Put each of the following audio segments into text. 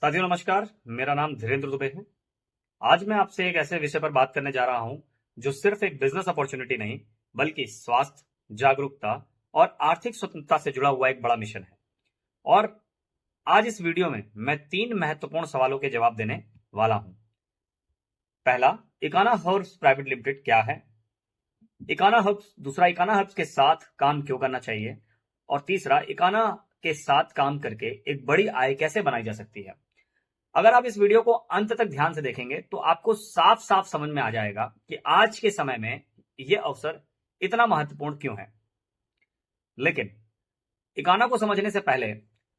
साथियों नमस्कार। मेरा नाम धीरेन्द्र दुबे है। आज मैं आपसे एक ऐसे विषय पर बात करने जा रहा हूं जो सिर्फ एक बिजनेस अपॉर्चुनिटी नहीं बल्कि स्वास्थ्य, जागरूकता और आर्थिक स्वतंत्रता से जुड़ा हुआ एक बड़ा मिशन है। और आज इस वीडियो में मैं 3 महत्वपूर्ण सवालों के जवाब देने वाला हूं। पहला, इकाना हर्ब्स प्राइवेट लिमिटेड क्या है? इकाना हर्ब्स के साथ काम क्यों करना चाहिए? और तीसरा, इकाना के साथ काम करके एक बड़ी आय कैसे बनाई जा सकती है? अगर आप इस वीडियो को अंत तक ध्यान से देखेंगे तो आपको साफ साफ समझ में आ जाएगा कि आज के समय में यह अवसर इतना महत्वपूर्ण क्यों है। लेकिन इकाना को समझने से पहले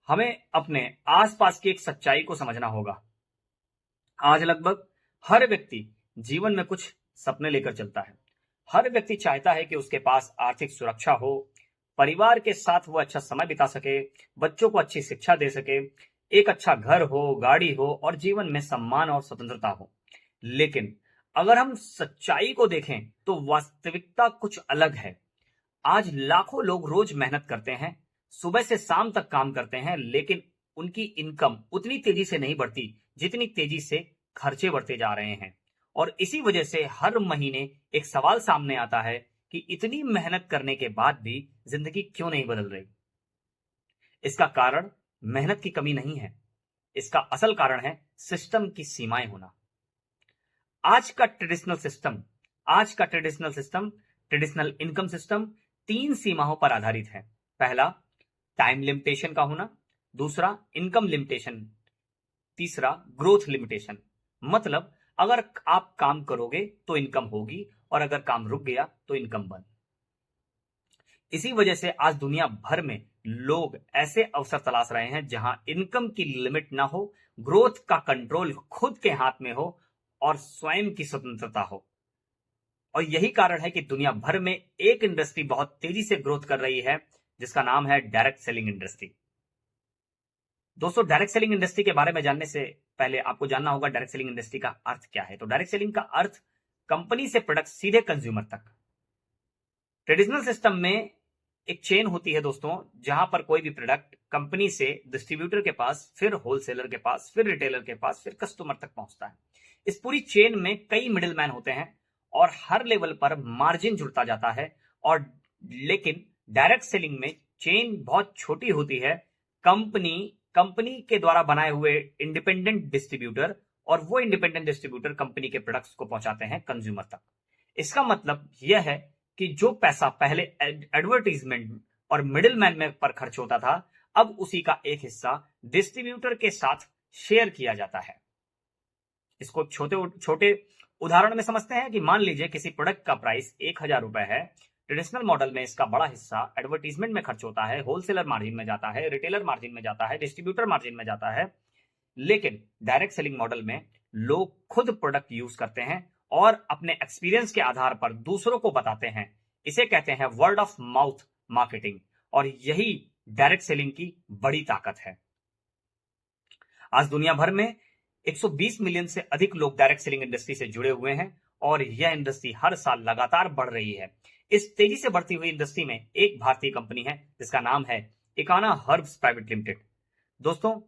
हमें अपने आसपास की एक सच्चाई को समझना होगा। आज लगभग हर व्यक्ति जीवन में कुछ सपने लेकर चलता है। हर व्यक्ति चाहता है कि उसके पास आर्थिक सुरक्षा हो, परिवार के साथ वो अच्छा समय बिता सके, बच्चों को अच्छी शिक्षा दे सके, एक अच्छा घर हो, गाड़ी हो और जीवन में सम्मान और स्वतंत्रता हो। लेकिन अगर हम सच्चाई को देखें तो वास्तविकता कुछ अलग है। आज लाखों लोग रोज मेहनत करते हैं, सुबह से शाम तक काम करते हैं, लेकिन उनकी इनकम उतनी तेजी से नहीं बढ़ती जितनी तेजी से खर्चे बढ़ते जा रहे हैं। और इसी वजह से हर महीने एक सवाल सामने आता है कि इतनी मेहनत करने के बाद भी जिंदगी क्यों नहीं बदल रही। इसका कारण मेहनत की कमी नहीं है, इसका असल कारण है सिस्टम की सीमाएं होना। आज का ट्रेडिशनल इनकम सिस्टम 3 सीमाओं पर आधारित है। पहला, टाइम लिमिटेशन का होना। दूसरा, इनकम लिमिटेशन। तीसरा, ग्रोथ लिमिटेशन। मतलब अगर आप काम करोगे तो इनकम होगी और अगर काम रुक गया तो इनकम बंद। इसी वजह से आज दुनिया भर में लोग ऐसे अवसर तलाश रहे हैं जहां इनकम की लिमिट ना हो, ग्रोथ का कंट्रोल खुद के हाथ में हो और स्वयं की स्वतंत्रता हो। और यही कारण है कि दुनिया भर में एक इंडस्ट्री बहुत तेजी से ग्रोथ कर रही है जिसका नाम है डायरेक्ट सेलिंग इंडस्ट्री। दोस्तों, डायरेक्ट सेलिंग इंडस्ट्री के बारे में जानने से पहले आपको जानना होगा डायरेक्ट सेलिंग इंडस्ट्री का अर्थ क्या है। तो डायरेक्ट सेलिंग का अर्थ कंपनी से प्रोडक्ट सीधे कंज्यूमर तक। ट्रेडिशनल सिस्टम में एक चेन होती है दोस्तों, जहां पर कोई भी प्रोडक्ट कंपनी से डिस्ट्रीब्यूटर के पास, फिर होलसेलर के पास, फिर रिटेलर के पास, फिर कस्टमर तक पहुंचता है। इस पूरी चेन में कई मिडिल मैन होते हैं और हर लेवल पर मार्जिन जुड़ता जाता है। और लेकिन डायरेक्ट सेलिंग में चेन बहुत छोटी होती है। कंपनी के द्वारा बनाए हुए इंडिपेंडेंट डिस्ट्रीब्यूटर, और वो इंडिपेंडेंट डिस्ट्रीब्यूटर कंपनी के प्रोडक्ट्स को पहुंचाते हैं कंज्यूमर तक। इसका मतलब यह है कि जो पैसा पहले एडवर्टीजमेंट और मिडिल मैन में पर खर्च होता था, अब उसी का एक हिस्सा डिस्ट्रीब्यूटर के साथ शेयर किया जाता है। इसको छोटे उदाहरण में समझते हैं कि मान लीजिए किसी प्रोडक्ट का प्राइस 1000 रुपए है। ट्रेडिशनल मॉडल में इसका बड़ा हिस्सा एडवर्टीजमेंट में खर्च होता है, होलसेलर मार्जिन में जाता है, रिटेलर मार्जिन में जाता है, डिस्ट्रीब्यूटर मार्जिन में जाता है। लेकिन डायरेक्ट सेलिंग मॉडल में लोग खुद प्रोडक्ट यूज करते हैं और अपने एक्सपीरियंस के आधार पर दूसरों को बताते हैं। इसे कहते हैं वर्ड ऑफ माउथ मार्केटिंग, और यही डायरेक्ट सेलिंग की बड़ी ताकत है। आज दुनिया भर में 120 मिलियन से अधिक लोग डायरेक्ट सेलिंग इंडस्ट्री से जुड़े हुए हैं और यह इंडस्ट्री हर साल लगातार बढ़ रही है। इस तेजी से बढ़ती हुई इंडस्ट्री में एक भारतीय कंपनी है जिसका नाम है इकाना हर्ब्स प्राइवेट लिमिटेड। दोस्तों,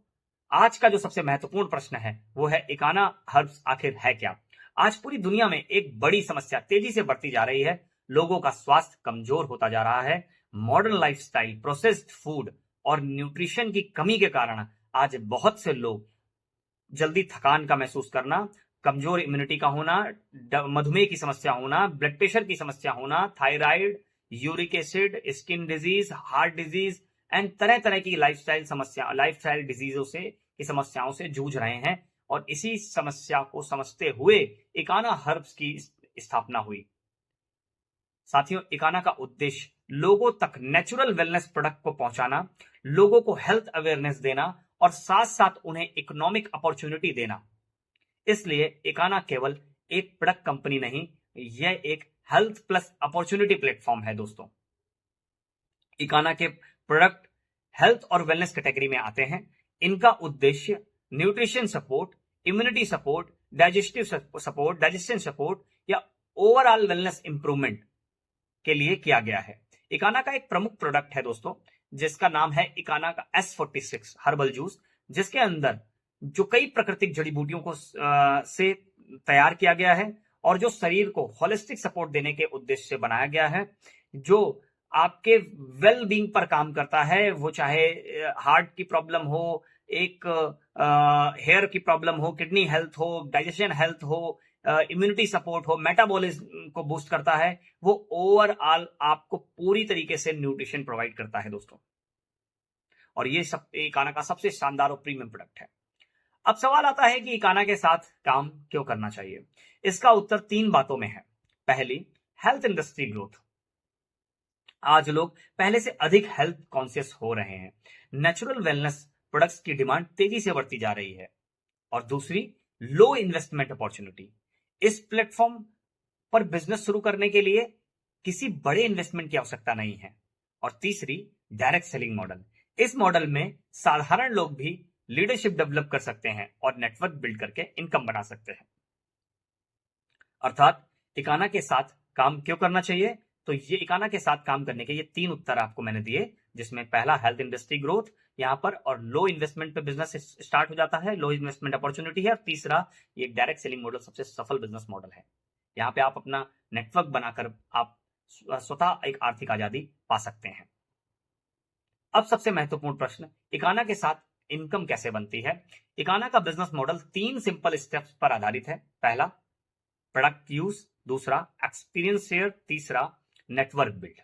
आज का जो सबसे महत्वपूर्ण प्रश्न है वो है इकाना हर्ब्स आखिर है क्या? आज पूरी दुनिया में एक बड़ी समस्या तेजी से बढ़ती जा रही है। लोगों का स्वास्थ्य कमजोर होता जा रहा है। मॉडर्न लाइफस्टाइल, प्रोसेस्ड फूड और न्यूट्रिशन की कमी के कारण आज बहुत से लोग जल्दी थकान का महसूस करना, कमजोर इम्यूनिटी का होना, मधुमेह की समस्या होना, ब्लड प्रेशर की समस्या होना, thyroid, uric acid, skin disease, heart disease and तरह तरह की लाइफस्टाइल डिजीजों से की समस्याओं से जूझ रहे हैं। और इसी समस्या को समझते हुए इकाना हर्ब्स की स्थापना हुई। साथियों, इकाना का उद्देश्य लोगों तक नेचुरल वेलनेस प्रोडक्ट को पहुंचाना, लोगों को हेल्थ अवेयरनेस देना और साथ साथ उन्हें इकोनॉमिक अपॉर्चुनिटी देना। इसलिए इकाना केवल एक प्रोडक्ट कंपनी नहीं, यह एक हेल्थ प्लस अपॉर्चुनिटी प्लेटफॉर्म है। दोस्तों, इकाना के प्रोडक्ट हेल्थ और वेलनेस कैटेगरी में आते हैं। इनका उद्देश्य nutrition support, immunity support, digestion support या ओवरऑल वेलनेस इंप्रूवमेंट के लिए किया गया है। इकाना का एक प्रमुख प्रोडक्ट है दोस्तों, जिसका नाम है इकाना का S46 हर्बल जूस, जिसके अंदर जो कई प्राकृतिक जड़ी बूटियों को से तैयार किया गया है और जो शरीर को होलिस्टिक सपोर्ट देने के उद्देश्य से बनाया गया है, जो आपके वेल बीइंग पर काम करता है, वो चाहे हार्ट की प्रॉब्लम हो, एक हेयर की प्रॉब्लम हो, किडनी हेल्थ हो, डाइजेशन हेल्थ हो, इम्यूनिटी सपोर्ट हो, मेटाबॉलिज्म को बूस्ट करता है, वो ओवरऑल आपको पूरी तरीके से न्यूट्रिशन प्रोवाइड करता है दोस्तों। और ये सब इकाना का सबसे शानदार और प्रीमियम प्रोडक्ट है। अब सवाल आता है कि इकाना के साथ काम क्यों करना चाहिए। इसका उत्तर 3 बातों में है। पहली, हेल्थ इंडस्ट्री ग्रोथ। आज लोग पहले से अधिक हेल्थ कॉन्शियस हो रहे हैं। नेचुरल वेलनेस प्रोडक्ट्स की डिमांड तेजी से बढ़ती जा रही है। और दूसरी, लो इन्वेस्टमेंट अपॉर्चुनिटी। इस प्लेटफॉर्म पर बिजनेस शुरू करने के लिए किसी बड़े इन्वेस्टमेंट की आवश्यकता नहीं है। और तीसरी, डायरेक्ट सेलिंग मॉडल। इस मॉडल में साधारण लोग भी लीडरशिप डेवलप कर सकते हैं और नेटवर्क बिल्ड करके इनकम बना सकते हैं। अर्थात इकाना के साथ काम क्यों करना चाहिए, तो ये इकाना के साथ काम करने के ये 3 उत्तर आपको मैंने दिए, जिसमें पहला हेल्थ इंडस्ट्री ग्रोथ यहां पर, और लो इन्वेस्टमेंट पे बिजनेस स्टार्ट हो जाता है, लो इन्वेस्टमेंट अपॉर्चुनिटी है। और तीसरा, ये डायरेक्ट सेलिंग मॉडल सबसे सफल बिजनेस मॉडल है। यहाँ पे आप अपना नेटवर्क बनाकर आप स्वतः एक आर्थिक आजादी पा सकते हैं। अब सबसे महत्वपूर्ण प्रश्न, इकाना के साथ इनकम कैसे बनती है। इकाना का बिजनेस मॉडल 3 सिंपल स्टेप्स पर आधारित है। पहला, प्रोडक्ट यूज, दूसरा एक्सपीरियंस शेयर, तीसरा नेटवर्क बिल्ड।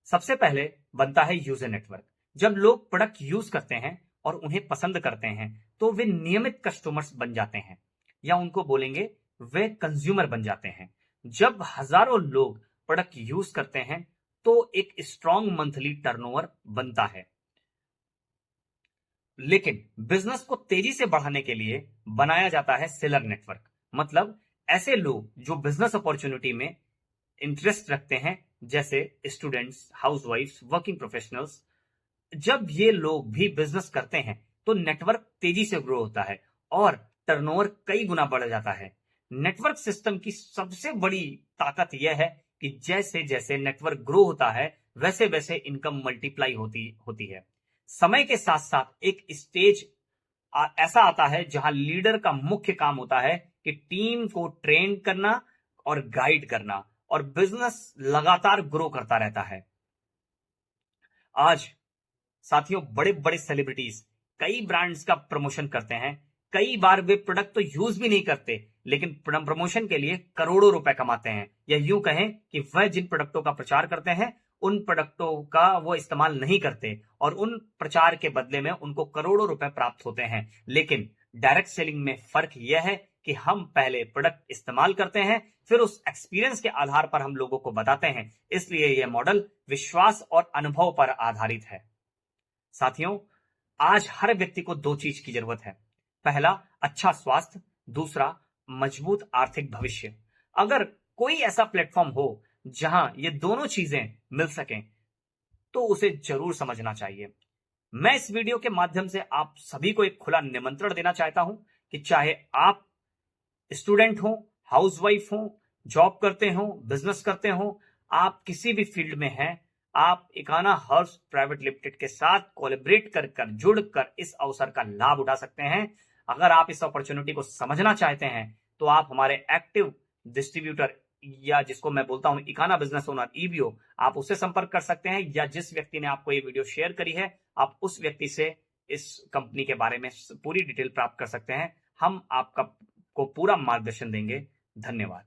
सबसे पहले बनता है यूजर नेटवर्क। जब लोग प्रोडक्ट यूज करते हैं और उन्हें पसंद करते हैं तो वे नियमित कस्टमर्स बन जाते हैं, या उनको बोलेंगे वे कंज्यूमर बन जाते हैं। जब हजारों लोग प्रोडक्ट यूज करते हैं तो एक स्ट्रॉन्ग मंथली टर्नओवर बनता है। लेकिन बिजनेस को तेजी से बढ़ाने के लिए बनाया जाता है सेलर नेटवर्क। मतलब ऐसे लोग जो बिजनेस अपॉर्चुनिटी में इंटरेस्ट रखते हैं, जैसे स्टूडेंट्स, हाउसवाइफ्स, वर्किंग प्रोफेशनल्स। जब ये लोग भी बिजनेस करते हैं तो नेटवर्क तेजी से ग्रो होता है और टर्नओवर कई गुना बढ़ जाता है। नेटवर्क सिस्टम की सबसे बड़ी ताकत यह है कि जैसे जैसे नेटवर्क ग्रो होता है वैसे वैसे इनकम मल्टीप्लाई होती है। समय के साथ साथ एक स्टेज ऐसा आता है जहां लीडर का मुख्य काम होता है कि टीम को ट्रेन करना और गाइड करना, और बिजनेस लगातार ग्रो करता रहता है। आज साथियों, बड़े बड़े सेलिब्रिटीज कई ब्रांड्स का प्रमोशन करते हैं। कई बार वे प्रोडक्ट तो यूज भी नहीं करते, लेकिन प्रमोशन के लिए करोड़ों रुपए कमाते हैं। या यूं कहें कि वह जिन प्रोडक्टों का प्रचार करते हैं उन प्रोडक्टों का वो इस्तेमाल नहीं करते, और उन प्रचार के बदले में उनको करोड़ों रुपए प्राप्त होते हैं। लेकिन डायरेक्ट सेलिंग में फर्क यह है कि हम पहले प्रोडक्ट इस्तेमाल करते हैं, फिर उस एक्सपीरियंस के आधार पर हम लोगों को बताते हैं। इसलिए यह मॉडल विश्वास और अनुभव पर आधारित है। साथियों, आज हर व्यक्ति को 2 चीज की जरूरत है। पहला, अच्छा स्वास्थ्य, दूसरा मजबूत आर्थिक भविष्य। अगर कोई ऐसा प्लेटफॉर्म हो जहां ये दोनों चीजें मिल सकें तो उसे जरूर समझना चाहिए। मैं इस वीडियो के माध्यम से आप सभी को एक खुला निमंत्रण देना चाहता हूं कि चाहे आप स्टूडेंट हो, हाउसवाइफ हो, जॉब करते हो, बिजनेस करते हो, आप किसी भी फील्ड में हैं, आप इकाना हर्ब्स प्राइवेट लिमिटेड के साथ कोलैबोरेट कर जुड़कर इस अवसर का लाभ उठा सकते हैं। अगर आप इस अपॉर्चुनिटी को समझना चाहते हैं तो आप हमारे एक्टिव डिस्ट्रीब्यूटर, या जिसको मैं बोलता हूं इकाना बिजनेस ओनर ईबीओ, आप उससे संपर्क कर सकते हैं, या जिस व्यक्ति ने आपको ये वीडियो शेयर करी है आप उस व्यक्ति से इस कंपनी के बारे में पूरी डिटेल प्राप्त कर सकते हैं। हम आपका को पूरा मार्गदर्शन देंगे। धन्यवाद।